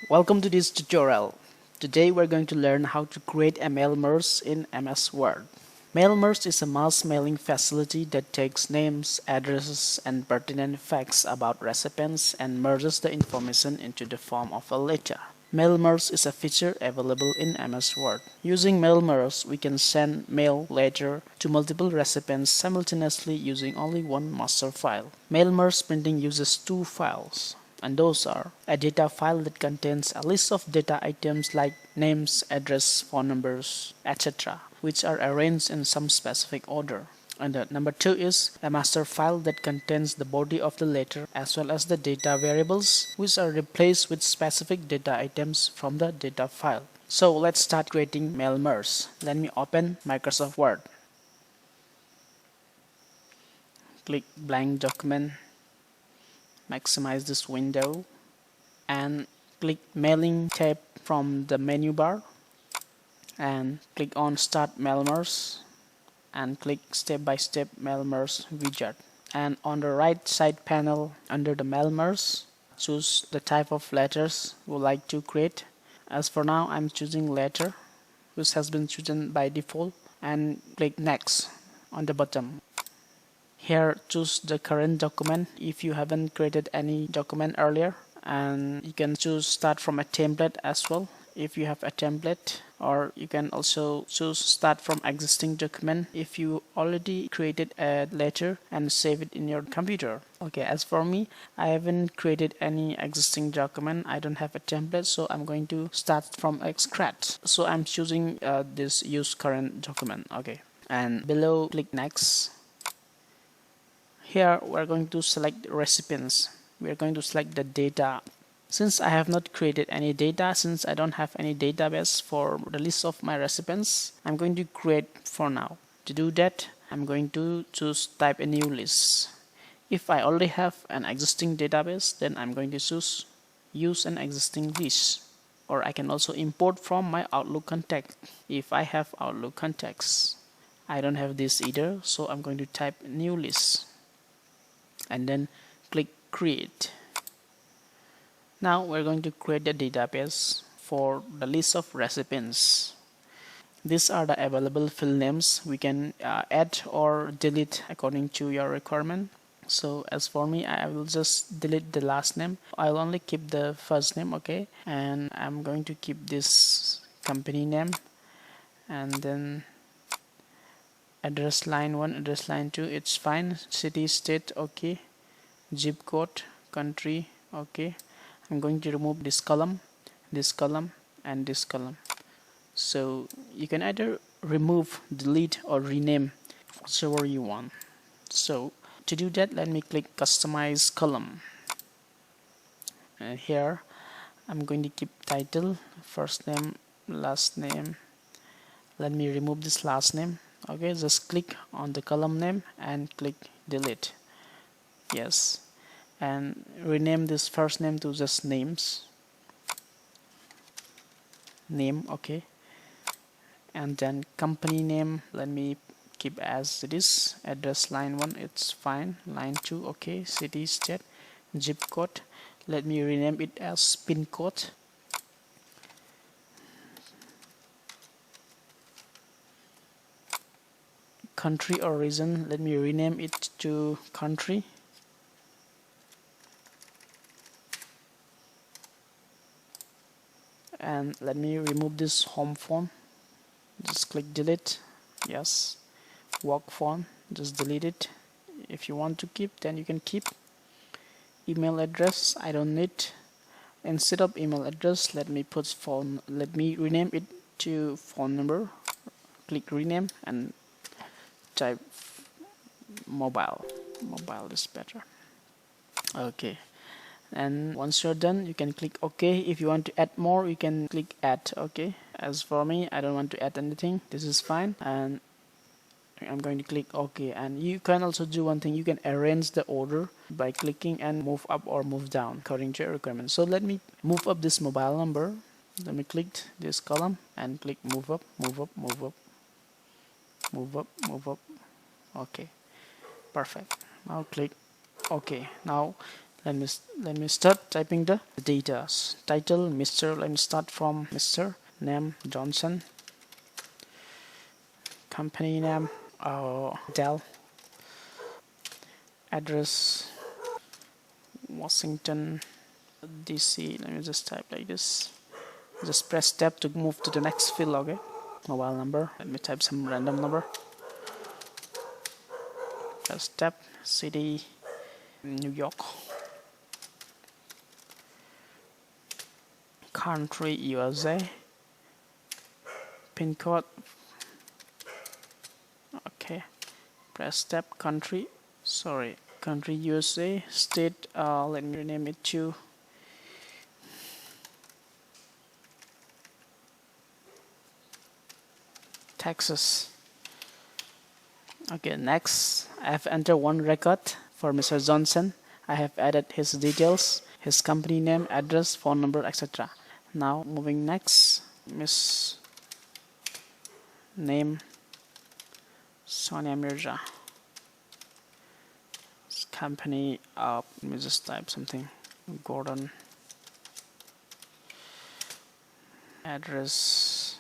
Welcome to this tutorial. Today we're going to learn how to create a mail merge in MS Word. Mail merge is a mass mailing facility that takes names, addresses, and pertinent facts about recipients and merges the information into the form of a letter. Mail merge is a feature available in MS Word. Using mail merge, we can send mail letter to multiple recipients simultaneously using only one master file. Mail merge printing uses two files, and those are a data file that contains a list of data items like names, address, phone numbers, etc., which are arranged in some specific order. And number two is a master file that contains the body of the letter as well as the data variables, which are replaced with specific data items from the data file. So let's start creating mail merge. Let me open Microsoft Word. Click blank document. Maximize this window and click mailing tab from the menu bar and click on start mail merge and click step by step mail merge widget, and on the right side panel under the mail merge choose the type of letters you would like to create. As for now I'm choosing letter, which has been chosen by default, and click next on the bottom. Here choose the current document if you haven't created any document earlier, and you can choose start from a template as well if you have a template, or you can also choose start from existing document if you already created a letter and save it in your computer. Okay, as for me, I haven't created any existing document. I don't have a template, so I'm going to start from scratch. So I'm choosing this use current document. Okay, and below click next. Here we're going to select recipients. We're going to select the data. Since I have not created any data, since I don't have any database for the list of my recipients, I'm going to create for now. To do that, I'm going to choose type a new list. If I already have an existing database, then I'm going to choose use an existing list. Or I can also import from my Outlook contact if I have Outlook contacts. I don't have this either, so I'm going to type new list and then click create. Now we're going to create a database for the list of recipients. These are the available field names. We can add or delete according to your requirement. So as for me, I will just delete the last name. I'll only keep the first name, okay? And I'm going to keep this company name, and then address line 1, address line 2, it's fine. City, state, okay. Zip code, country, okay. I'm going to remove this column, and this column. So you can either remove, delete, or rename whichever you want. So to do that, let me click customize column. And here I'm going to keep title, first name, last name. Let me remove this last name. Okay, just click on the column name and click delete. Yes, and rename this first name to just names, name, okay. And then company name, let me keep as it is. Address line 1, it's fine. Line 2, okay. City, state, zip code, let me rename it as pin code. Country or region, let me rename it to country. And let me remove this home phone, just click delete. Yes, work phone, just delete it. If you want to keep, then you can keep. Email address, I don't need. Instead of email address, let me put phone, let me rename it to phone number. Click rename and type mobile is better. Okay, and once you're done, you can click OK. If you want to add more, you can click add. Okay, as for me, I don't want to add anything. This is fine, and I'm going to click OK. And you can also do one thing, you can arrange the order by clicking and move up or move down according to your requirements. So let me move up this mobile number. Let me click this column and click move up, move up, move up, move up, move up. Okay, perfect. Now click OK. Now let me start typing the data. Title Mr. Let me start from Mr. Name Johnson. Company name Dell. Address Washington DC. Let me just type like this. Just press tab to move to the next field. Okay. Mobile number. Let me type some random number. Press tab. City New York. Country USA. Pin code. Okay. Press tab. Country. Sorry. Country USA. State. Let me rename it to Texas. Okay, next I have entered one record for Mr. Johnson. I have added his details, his company name, address, phone number, etc. Now moving next, Miss name Sonia Mirza. Company let me just type something. Gordon. Address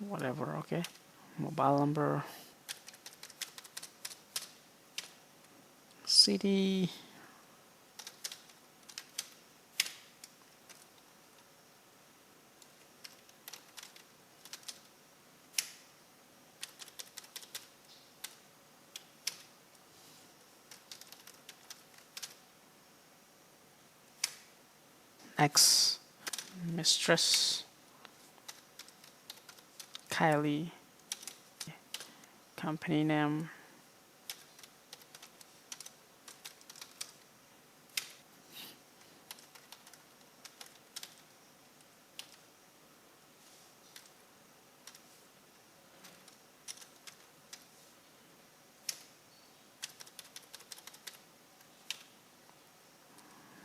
whatever. Okay, mobile number, city, next, mistress Kylie, company name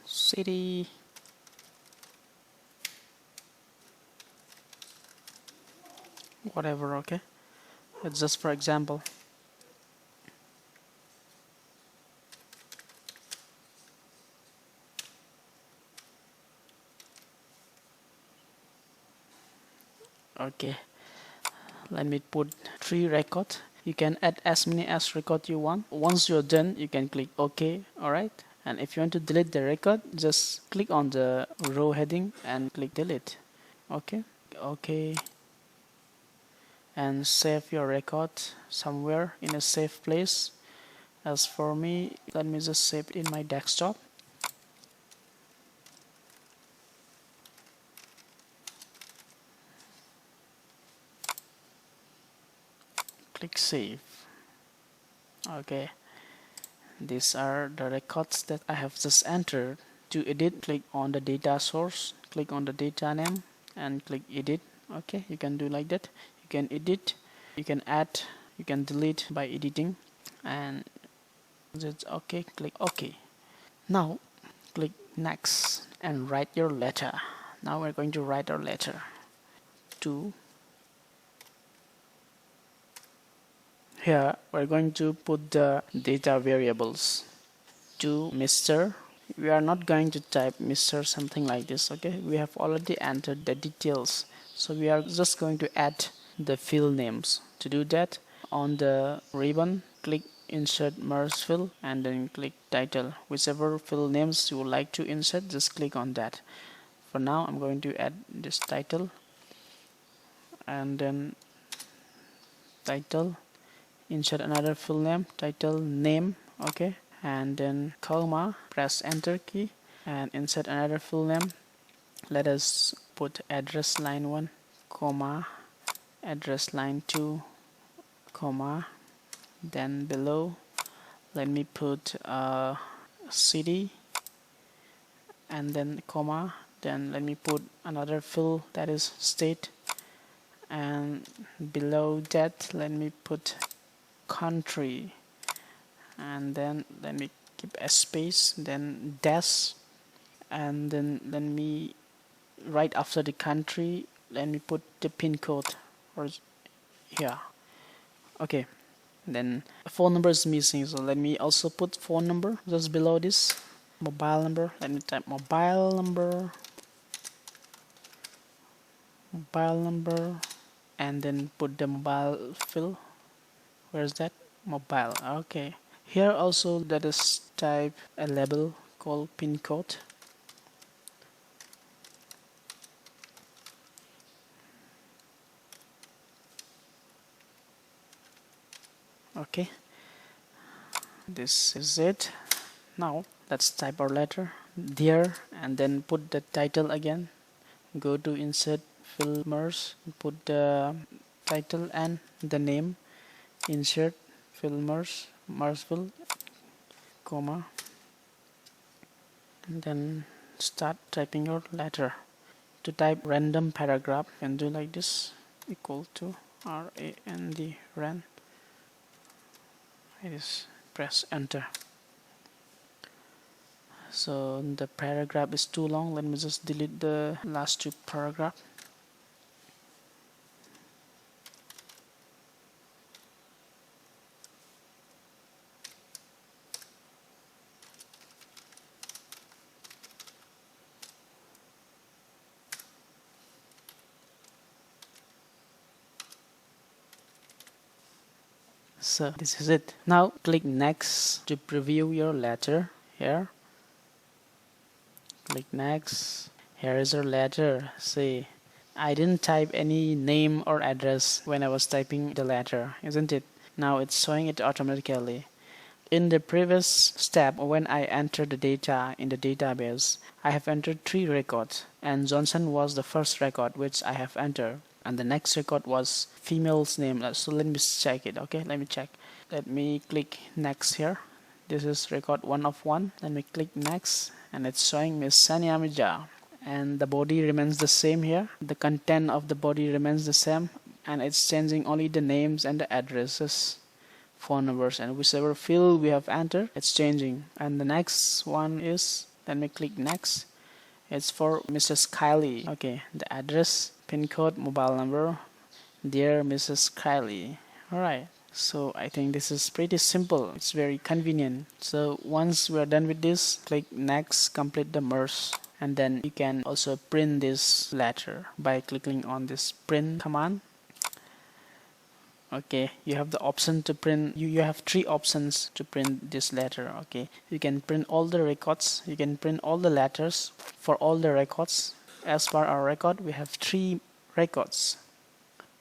city, whatever. Okay, it's just for example. Okay, let me put 3 records. You can add as many as record you want. Once you're done, you can click OK. Alright, and if you want to delete the record, just click on the row heading and click delete. Okay, OK, and save your record somewhere in a safe place. As for me, let me just save it in my desktop. Click save. Okay, these are the records that I have just entered. To edit, click on the data source, click on the data name and click edit. Okay, you can do like that. You can edit, you can add, you can delete by editing, and just okay, click OK. Now click next and write your letter. Now we're going to write our letter to. Here we're going to put the data variables. To Mr. We are not going to type Mr. something like this. Okay, we have already entered the details, so we are just going to add the field names. To do that, on the ribbon, click insert merge field and then click title. Whichever field names you would like to insert, just click on that. For now, I'm going to add this title and then title, insert another field name, title name. Okay, and then comma, press enter key and insert another field name. Let us put address line 1, comma, address line 2, comma, then below let me put city and then comma, then let me put another field that is state, and below that let me put country, and then let me keep a space, then dash, and then let me right after the country let me put the pin code or here. Okay, then phone number is missing, so let me also put phone number just below this. Mobile number, let me type mobile number, and then put the mobile fill. Where's that? Mobile. Okay, here also let us type a label called pin code. Okay, this is it. Now let's type our letter there and then put the title again. Go to insert fill merge, put the title and the name, insert fill merge, fill, comma, and then start typing your letter. To type random paragraph, you can do like this, equal to RAND, ran. It is press enter. So the paragraph is too long. Let me just delete the last two paragraphs. So this is it. Now click next to preview your letter here. Click next. Here is your letter. See, I didn't type any name or address when I was typing the letter, isn't it? Now it's showing it automatically. In the previous step, when I entered the data in the database, I have entered 3 records, and Johnson was the first record which I have entered, and the next record was female's name. So let me check it. Okay, let me check. Let me click next here. This is record 1 of 1. Let me click next, and it's showing Miss Sania Mirza, and the body remains the same here. The content of the body remains the same, and it's changing only the names and the addresses, phone numbers, and whichever field we have entered, it's changing. And the next one is, let me click next. It's for Mrs. Kylie. Okay, the address, pin code, mobile number, dear Mrs. Kylie. Alright, so I think this is pretty simple. It's very convenient. So once we are done with this, click next, complete the merge, and then you can also print this letter by clicking on this print command. Okay, you have the option to print. You have 3 options to print this letter. Okay, you can print all the records, you can print all the letters for all the records. As per our record, we have 3 records.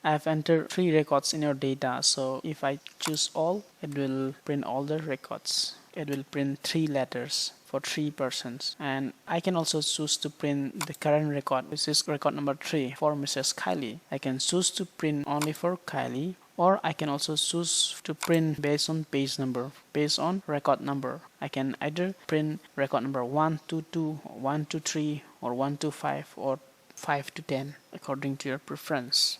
I have entered 3 records in your data, so if I choose all, it will print all the records. It will print 3 letters for 3 persons, and I can also choose to print the current record, which is record number 3 for Mrs. Kylie. I can choose to print only for Kylie, or I can also choose to print based on page number, based on record number. I can either print record number 1 to 2, 1 to 3, or 1 to 5, or 5 to 10, according to your preference.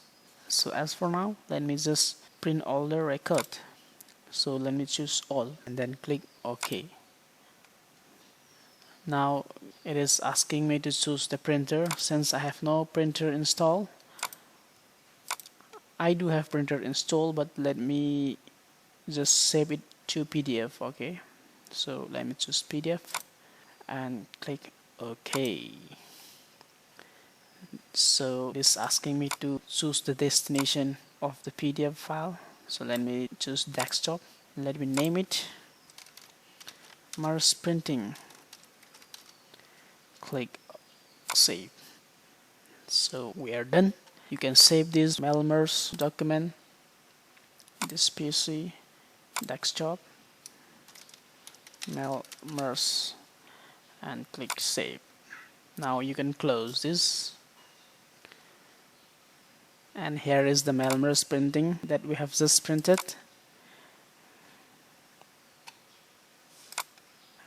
So as for now, let me just print all the record. So let me choose all and then click OK. Now it is asking me to choose the printer. Since I have no printer installed, I do have printer installed, but let me just save it to PDF. Okay, so let me choose PDF and click OK. So it's asking me to choose the destination of the PDF file. So let me choose desktop. Let me name it Mars Printing. Click save. So we are done. You can save this Melmers document, this PC, desktop, Melmers, and click save. Now you can close this. And here is the Melmers printing that we have just printed.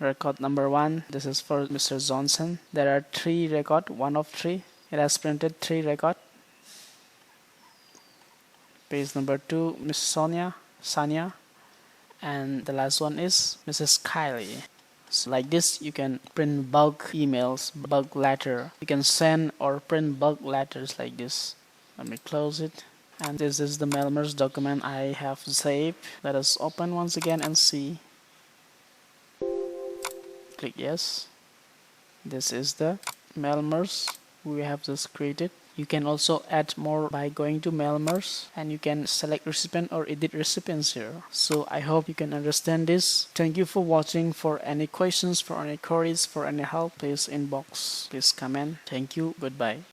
Record number 1, this is for Mr. Johnson. There are 3 records, 1 of 3. It has printed 3 records. Page number 2, Miss Sania, and the last one is Mrs. Kylie. So like this, you can print bulk emails, bulk letter. You can send or print bulk letters like this. Let me close it. And this is the Mailmerge document I have saved. Let us open once again and see. Click yes. This is the Mailmerge we have just created. You can also add more by going to Mailmerge, and you can select recipient or edit recipients here. So I hope you can understand this. Thank you for watching. For any questions, for any queries, for any help, please inbox, please comment. Thank you. Goodbye.